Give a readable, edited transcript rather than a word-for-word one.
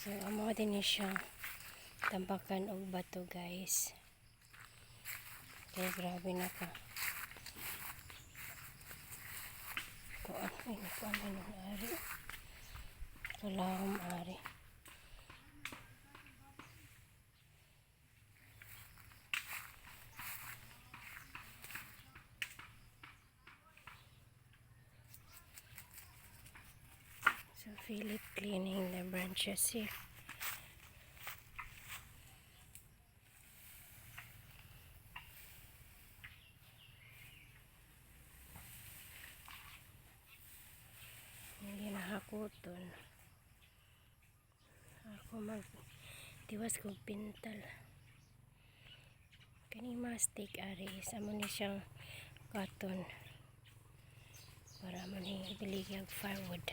So amo din ni siya tampakan og bato guys. Kaya grabe na ka. Kuan ng ari. Kalahom ari. So Philip cleaning the branches here. Hindi nahakuton. Ako magtiwas kong pintal. Kani mastic ari isa mo ni siyang cotton para man ibiligi ang firewood.